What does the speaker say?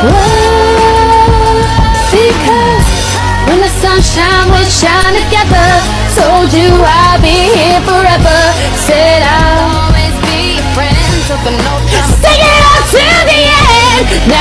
Whoa, because when the sunshine we shine together. Told you I'll be here forever. Said I'll always be your friend. Took an oath, sing it out till the end.